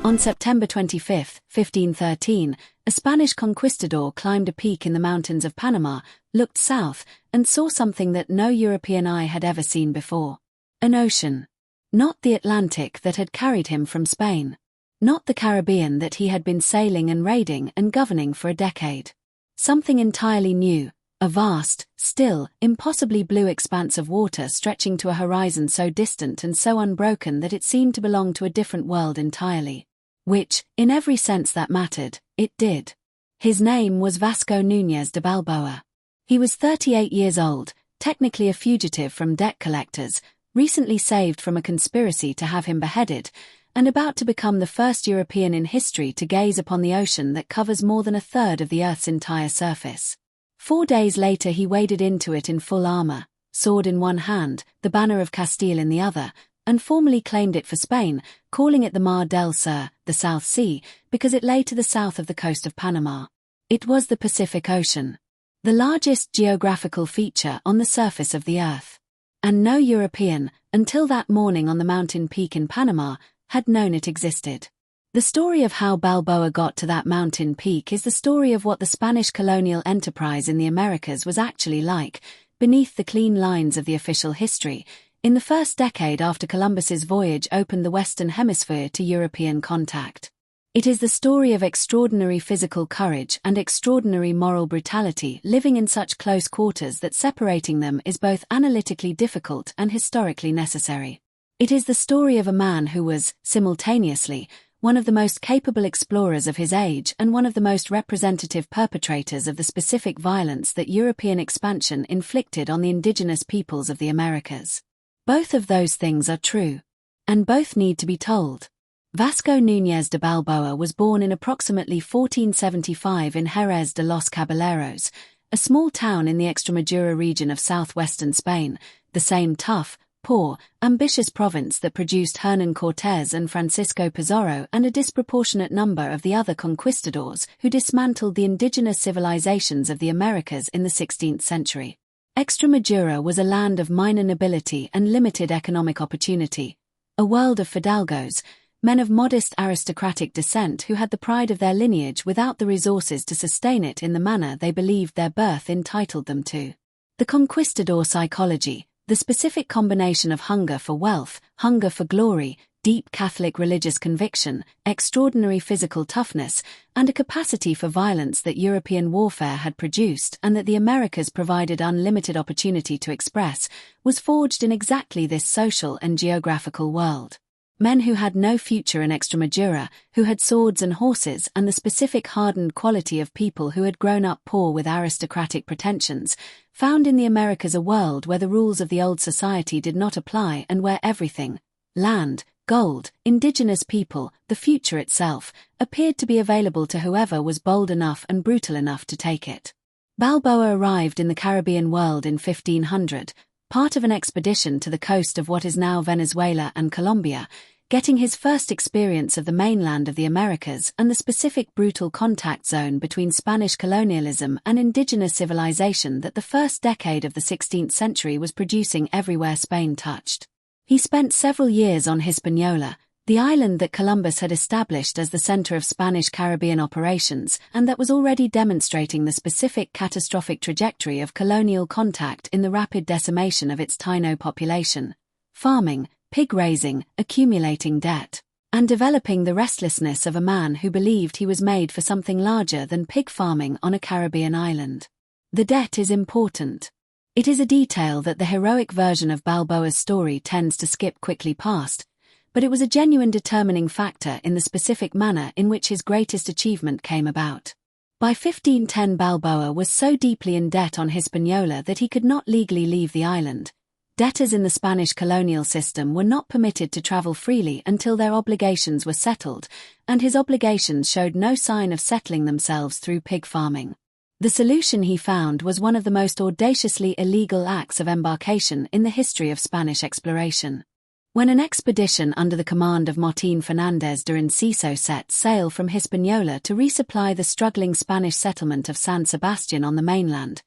On September 25, 1513, a Spanish conquistador climbed a peak in the mountains of Panama, looked south, and saw something that no European eye had ever seen before. An ocean. Not the Atlantic that had carried him from Spain. Not the Caribbean that he had been sailing and raiding and governing for a decade. Something entirely new, a vast, still, impossibly blue expanse of water stretching to a horizon so distant and so unbroken that it seemed to belong to a different world entirely. Which, in every sense that mattered, it did. His name was Vasco Núñez de Balboa. He was 38 years old, technically a fugitive from debt collectors, recently saved from a conspiracy to have him beheaded, and about to become the first European in history to gaze upon the ocean that covers more than a third of the Earth's entire surface. 4 days later he waded into it in full armor, sword in one hand, the banner of Castile in the other, and formally claimed it for Spain, calling it the Mar del Sur, the South Sea, because it lay to the south of the coast of Panama. It was the Pacific Ocean, the largest geographical feature on the surface of the Earth. And no European, until that morning on the mountain peak in Panama, had known it existed. The story of how Balboa got to that mountain peak is the story of what the Spanish colonial enterprise in the Americas was actually like, beneath the clean lines of the official history, in the first decade after Columbus's voyage opened the Western Hemisphere to European contact. It is the story of extraordinary physical courage and extraordinary moral brutality living in such close quarters that separating them is both analytically difficult and historically necessary. It is the story of a man who was, simultaneously, one of the most capable explorers of his age and one of the most representative perpetrators of the specific violence that European expansion inflicted on the indigenous peoples of the Americas. Both of those things are true. And both need to be told. Vasco Núñez de Balboa was born in approximately 1475 in Jerez de los Caballeros, a small town in the Extremadura region of southwestern Spain, the same tough, poor, ambitious province that produced Hernán Cortés and Francisco Pizarro and a disproportionate number of the other conquistadors who dismantled the indigenous civilizations of the Americas in the 16th century. Extremadura was a land of minor nobility and limited economic opportunity, a world of fidalgos, men of modest aristocratic descent who had the pride of their lineage without the resources to sustain it in the manner they believed their birth entitled them to. The conquistador psychology, the specific combination of hunger for wealth, hunger for glory, deep Catholic religious conviction, extraordinary physical toughness, and a capacity for violence that European warfare had produced and that the Americas provided unlimited opportunity to express, was forged in exactly this social and geographical world. Men who had no future in Extremadura, who had swords and horses and the specific hardened quality of people who had grown up poor with aristocratic pretensions, found in the Americas a world where the rules of the old society did not apply and where everything, land, gold, indigenous people, the future itself, appeared to be available to whoever was bold enough and brutal enough to take it. Balboa arrived in the Caribbean world in 1500, part of an expedition to the coast of what is now Venezuela and Colombia, getting his first experience of the mainland of the Americas and the specific brutal contact zone between Spanish colonialism and indigenous civilization that the first decade of the 16th century was producing everywhere Spain touched. He spent several years on Hispaniola, the island that Columbus had established as the center of Spanish Caribbean operations and that was already demonstrating the specific catastrophic trajectory of colonial contact in the rapid decimation of its Taino population, farming, pig-raising, accumulating debt, and developing the restlessness of a man who believed he was made for something larger than pig farming on a Caribbean island. The debt is important. It is a detail that the heroic version of Balboa's story tends to skip quickly past, but it was a genuine determining factor in the specific manner in which his greatest achievement came about. By 1510 Balboa was so deeply in debt on Hispaniola that he could not legally leave the island. Debtors in the Spanish colonial system were not permitted to travel freely until their obligations were settled, and his obligations showed no sign of settling themselves through pig farming. The solution he found was one of the most audaciously illegal acts of embarkation in the history of Spanish exploration. When an expedition under the command of Martín Fernández de Enciso set sail from Hispaniola to resupply the struggling Spanish settlement of San Sebastián on the mainland,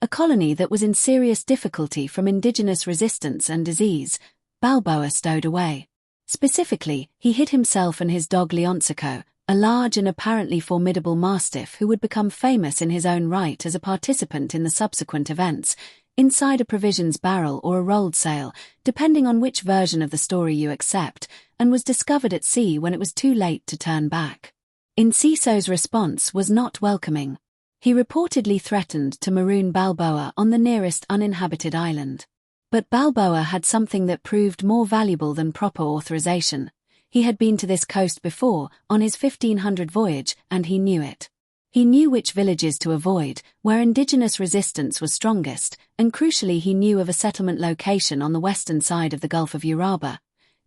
a colony that was in serious difficulty from indigenous resistance and disease, Balboa stowed away. Specifically, he hid himself and his dog Leonsico, a large and apparently formidable mastiff who would become famous in his own right as a participant in the subsequent events, inside a provisions barrel or a rolled sail, depending on which version of the story you accept, and was discovered at sea when it was too late to turn back. Enciso's response was not welcoming. He reportedly threatened to maroon Balboa on the nearest uninhabited island. But Balboa had something that proved more valuable than proper authorization. He had been to this coast before, on his 1500 voyage, and he knew it. He knew which villages to avoid, where indigenous resistance was strongest, and crucially he knew of a settlement location on the western side of the Gulf of Uraba,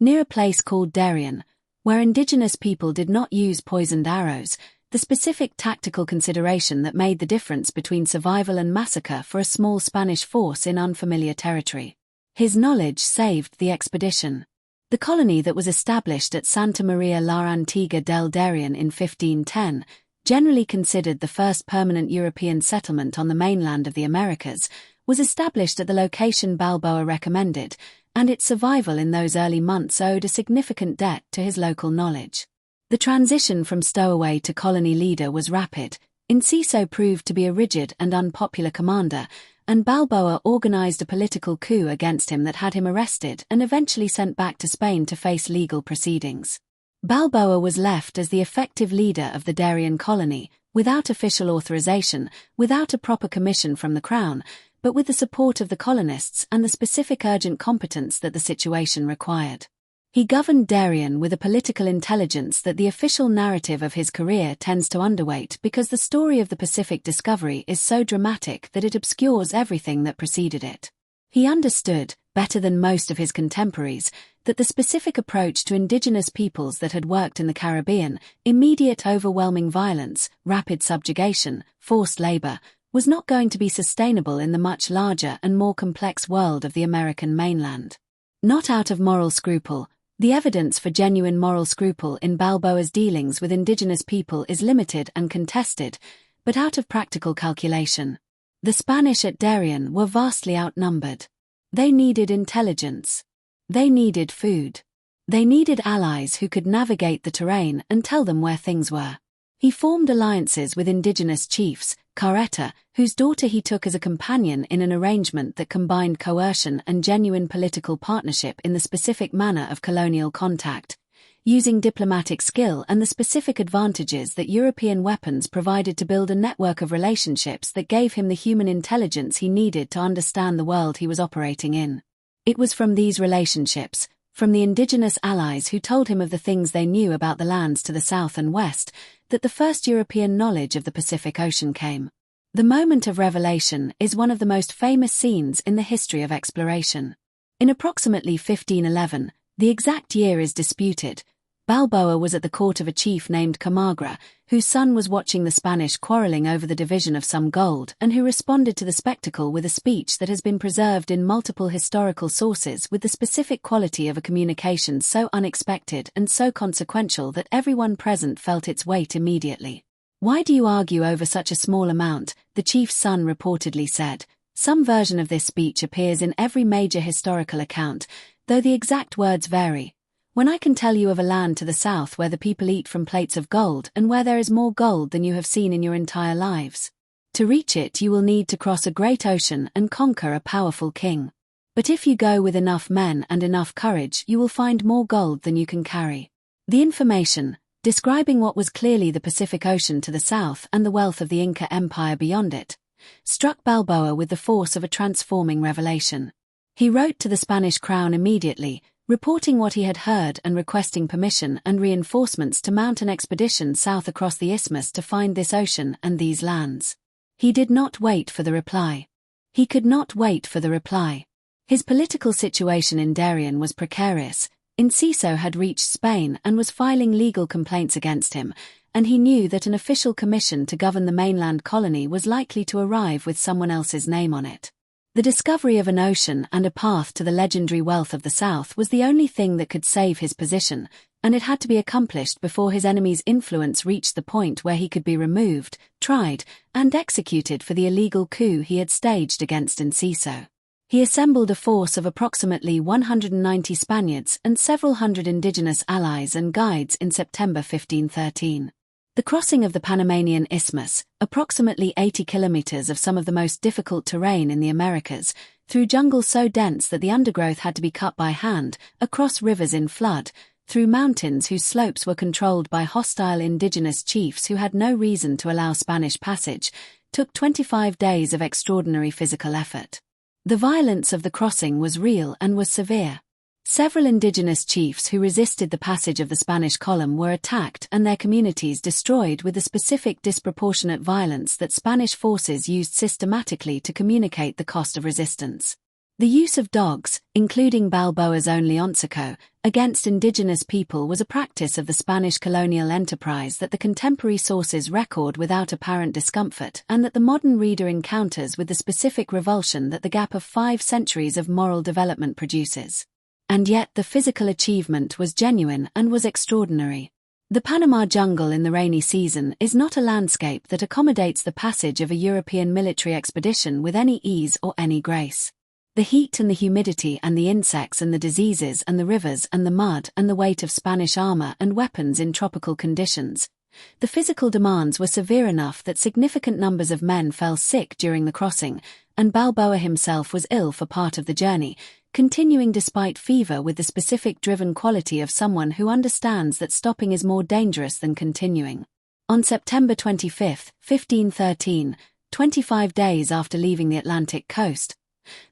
near a place called Darien, where indigenous people did not use poisoned arrows, the specific tactical consideration that made the difference between survival and massacre for a small Spanish force in unfamiliar territory. His knowledge saved the expedition. The colony that was established at Santa Maria la Antigua del Darien in 1510, generally considered the first permanent European settlement on the mainland of the Americas, was established at the location Balboa recommended, and its survival in those early months owed a significant debt to his local knowledge. The transition from stowaway to colony leader was rapid. Enciso proved to be a rigid and unpopular commander, and Balboa organized a political coup against him that had him arrested and eventually sent back to Spain to face legal proceedings. Balboa was left as the effective leader of the Darien colony, without official authorization, without a proper commission from the Crown, but with the support of the colonists and the specific urgent competence that the situation required. He governed Darien with a political intelligence that the official narrative of his career tends to underweight because the story of the Pacific discovery is so dramatic that it obscures everything that preceded it. He understood, better than most of his contemporaries, that the specific approach to indigenous peoples that had worked in the Caribbean, immediate overwhelming violence, rapid subjugation, forced labor, was not going to be sustainable in the much larger and more complex world of the American mainland. Not out of moral scruple. The evidence for genuine moral scruple in Balboa's dealings with indigenous people is limited and contested, but out of practical calculation. The Spanish at Darien were vastly outnumbered. They needed intelligence. They needed food. They needed allies who could navigate the terrain and tell them where things were. He formed alliances with indigenous chiefs, Carreta, whose daughter he took as a companion in an arrangement that combined coercion and genuine political partnership in the specific manner of colonial contact, using diplomatic skill and the specific advantages that European weapons provided to build a network of relationships that gave him the human intelligence he needed to understand the world he was operating in. It was from these relationships, from the indigenous allies who told him of the things they knew about the lands to the south and west, that the first European knowledge of the Pacific Ocean came. The moment of revelation is one of the most famous scenes in the history of exploration. In approximately 1511, the exact year is disputed, Balboa was at the court of a chief named Camagra, whose son was watching the Spanish quarreling over the division of some gold and who responded to the spectacle with a speech that has been preserved in multiple historical sources with the specific quality of a communication so unexpected and so consequential that everyone present felt its weight immediately. "Why do you argue over such a small amount?" the chief's son reportedly said. Some version of this speech appears in every major historical account, though the exact words vary. "When I can tell you of a land to the south where the people eat from plates of gold and where there is more gold than you have seen in your entire lives. To reach it you will need to cross a great ocean and conquer a powerful king. But if you go with enough men and enough courage you will find more gold than you can carry." The information, describing what was clearly the Pacific Ocean to the south and the wealth of the Inca Empire beyond it, struck Balboa with the force of a transforming revelation. He wrote to the Spanish crown immediately, reporting what he had heard and requesting permission and reinforcements to mount an expedition south across the isthmus to find this ocean and these lands. He did not wait for the reply. He could not wait for the reply. His political situation in Darien was precarious. Enciso had reached Spain and was filing legal complaints against him, and he knew that an official commission to govern the mainland colony was likely to arrive with someone else's name on it. The discovery of an ocean and a path to the legendary wealth of the South was the only thing that could save his position, and it had to be accomplished before his enemy's influence reached the point where he could be removed, tried, and executed for the illegal coup he had staged against Enciso. He assembled a force of approximately 190 Spaniards and several hundred indigenous allies and guides in September 1513. The crossing of the Panamanian Isthmus, approximately 80 kilometers of some of the most difficult terrain in the Americas, through jungle so dense that the undergrowth had to be cut by hand, across rivers in flood, through mountains whose slopes were controlled by hostile indigenous chiefs who had no reason to allow Spanish passage, took 25 days of extraordinary physical effort. The violence of the crossing was real and was severe. Several indigenous chiefs who resisted the passage of the Spanish column were attacked and their communities destroyed with the specific disproportionate violence that Spanish forces used systematically to communicate the cost of resistance. The use of dogs, including Balboa's own Leoncico, against indigenous people was a practice of the Spanish colonial enterprise that the contemporary sources record without apparent discomfort and that the modern reader encounters with the specific revulsion that the gap of 5 centuries of moral development produces. And yet the physical achievement was genuine and was extraordinary. The Panama jungle in the rainy season is not a landscape that accommodates the passage of a European military expedition with any ease or any grace. The heat and the humidity and the insects and the diseases and the rivers and the mud and the weight of Spanish armor and weapons in tropical conditions. The physical demands were severe enough that significant numbers of men fell sick during the crossing, and Balboa himself was ill for part of the journey, continuing despite fever with the specific driven quality of someone who understands that stopping is more dangerous than continuing. On September 25, 1513, 25 days after leaving the Atlantic coast,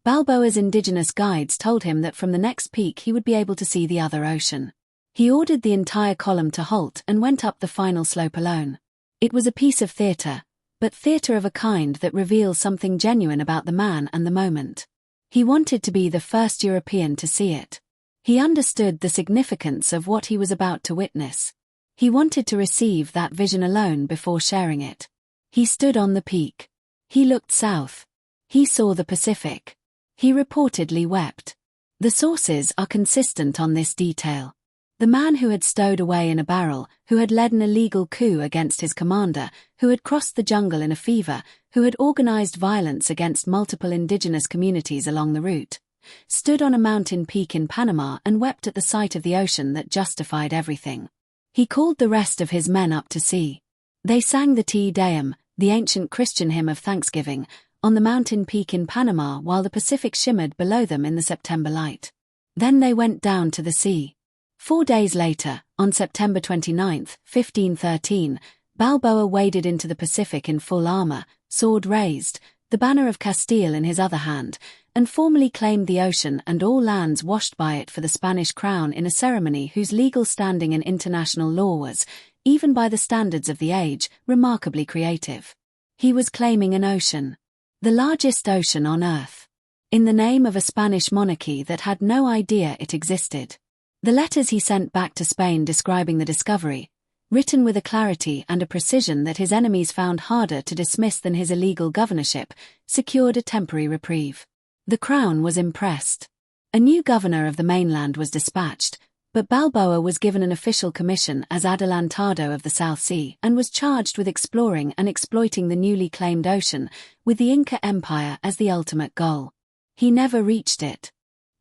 Balboa's indigenous guides told him that from the next peak he would be able to see the other ocean. He ordered the entire column to halt and went up the final slope alone. It was a piece of theatre, but theatre of a kind that reveals something genuine about the man and the moment. He wanted to be the first European to see it. He understood the significance of what he was about to witness. He wanted to receive that vision alone before sharing it. He stood on the peak. He looked south. He saw the Pacific. He reportedly wept. The sources are consistent on this detail. The man who had stowed away in a barrel, who had led an illegal coup against his commander, who had crossed the jungle in a fever, who had organized violence against multiple indigenous communities along the route, stood on a mountain peak in Panama and wept at the sight of the ocean that justified everything. He called the rest of his men up to see. They sang the Te Deum, the ancient Christian hymn of thanksgiving, on the mountain peak in Panama while the Pacific shimmered below them in the September light. Then they went down to the sea. 4 days later, on September 29, 1513, Balboa waded into the Pacific in full armor, sword raised, the banner of Castile in his other hand, and formally claimed the ocean and all lands washed by it for the Spanish crown in a ceremony whose legal standing in international law was, even by the standards of the age, remarkably creative. He was claiming an ocean. The largest ocean on earth. In the name of a Spanish monarchy that had no idea it existed. The letters he sent back to Spain describing the discovery, written with a clarity and a precision that his enemies found harder to dismiss than his illegal governorship, secured a temporary reprieve. The crown was impressed. A new governor of the mainland was dispatched, but Balboa was given an official commission as adelantado of the South Sea and was charged with exploring and exploiting the newly claimed ocean, with the Inca Empire as the ultimate goal. He never reached it.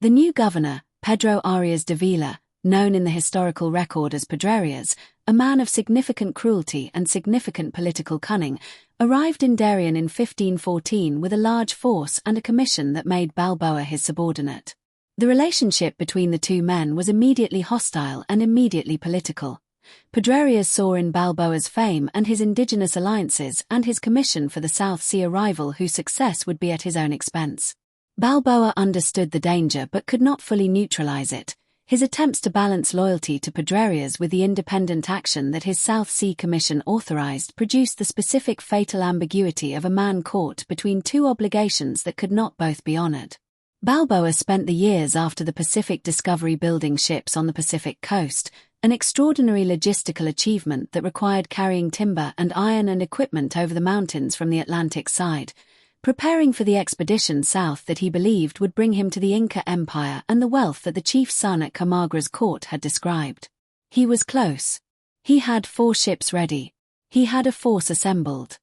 The new governor, Pedro Arias de Vila, known in the historical record as Pedrarias, a man of significant cruelty and significant political cunning, arrived in Darien in 1514 with a large force and a commission that made Balboa his subordinate. The relationship between the two men was immediately hostile and immediately political. Pedrarias saw in Balboa's fame and his indigenous alliances and his commission for the South Sea a rival whose success would be at his own expense. Balboa understood the danger but could not fully neutralize it. His attempts to balance loyalty to Pedrarias with the independent action that his South Sea Commission authorized produced the specific fatal ambiguity of a man caught between two obligations that could not both be honored. Balboa spent the years after the Pacific discovery building ships on the Pacific coast, an extraordinary logistical achievement that required carrying timber and iron and equipment over the mountains from the Atlantic side, preparing for the expedition south that he believed would bring him to the Inca Empire and the wealth that the chief's son at Camagra's court had described. He was close. He had 4 ships ready. He had a force assembled.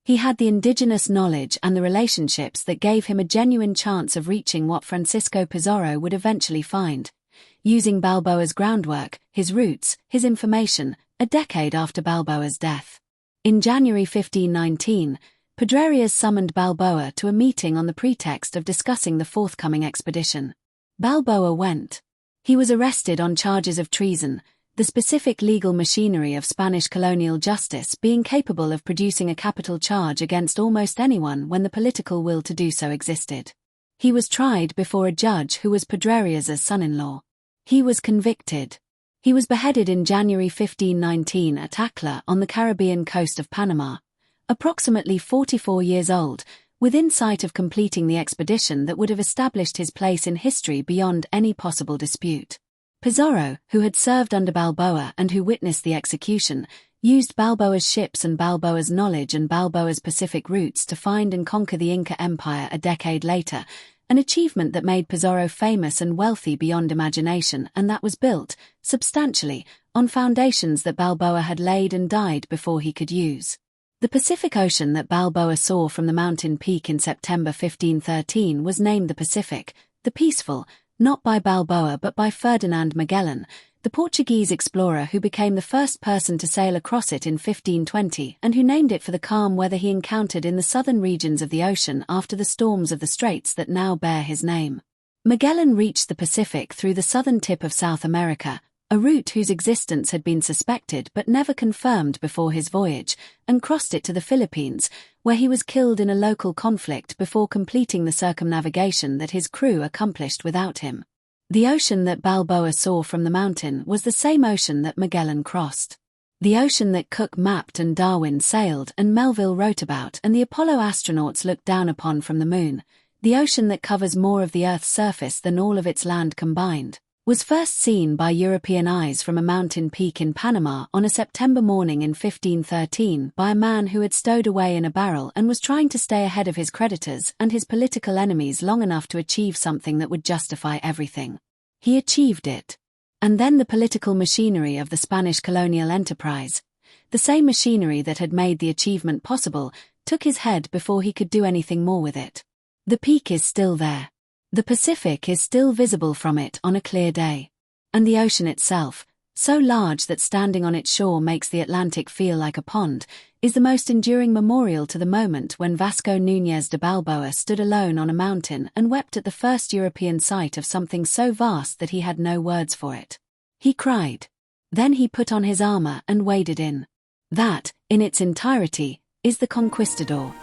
He had the indigenous knowledge and the relationships that gave him a genuine chance of reaching what Francisco Pizarro would eventually find. Using Balboa's groundwork, his roots, his information, a decade after Balboa's death. In January 1519, Pedrarias summoned Balboa to a meeting on the pretext of discussing the forthcoming expedition. Balboa went. He was arrested on charges of treason, the specific legal machinery of Spanish colonial justice being capable of producing a capital charge against almost anyone when the political will to do so existed. He was tried before a judge who was Pedrarias' son-in-law. He was convicted. He was beheaded in January 1519 at Acla on the Caribbean coast of Panama, approximately 44 years old, within sight of completing the expedition that would have established his place in history beyond any possible dispute. Pizarro, who had served under Balboa and who witnessed the execution, used Balboa's ships and Balboa's knowledge and Balboa's Pacific routes to find and conquer the Inca Empire a decade later, an achievement that made Pizarro famous and wealthy beyond imagination, and that was built, substantially, on foundations that Balboa had laid and died before he could use. The Pacific Ocean that Balboa saw from the mountain peak in September 1513 was named the Pacific, the Peaceful, not by Balboa but by Ferdinand Magellan, the Portuguese explorer who became the first person to sail across it in 1520 and who named it for the calm weather he encountered in the southern regions of the ocean after the storms of the straits that now bear his name. Magellan reached the Pacific through the southern tip of South America, a route whose existence had been suspected but never confirmed before his voyage, and crossed it to the Philippines, where he was killed in a local conflict before completing the circumnavigation that his crew accomplished without him. The ocean that Balboa saw from the mountain was the same ocean that Magellan crossed. The ocean that Cook mapped and Darwin sailed and Melville wrote about and the Apollo astronauts looked down upon from the moon, the ocean that covers more of the Earth's surface than all of its land combined, was first seen by European eyes from a mountain peak in Panama on a September morning in 1513 by a man who had stowed away in a barrel and was trying to stay ahead of his creditors and his political enemies long enough to achieve something that would justify everything. He achieved it. And then the political machinery of the Spanish colonial enterprise, the same machinery that had made the achievement possible, took his head before he could do anything more with it. The peak is still there. The Pacific is still visible from it on a clear day. And the ocean itself, so large that standing on its shore makes the Atlantic feel like a pond, is the most enduring memorial to the moment when Vasco Núñez de Balboa stood alone on a mountain and wept at the first European sight of something so vast that he had no words for it. He cried. Then he put on his armor and waded in. That, in its entirety, is the Conquistador.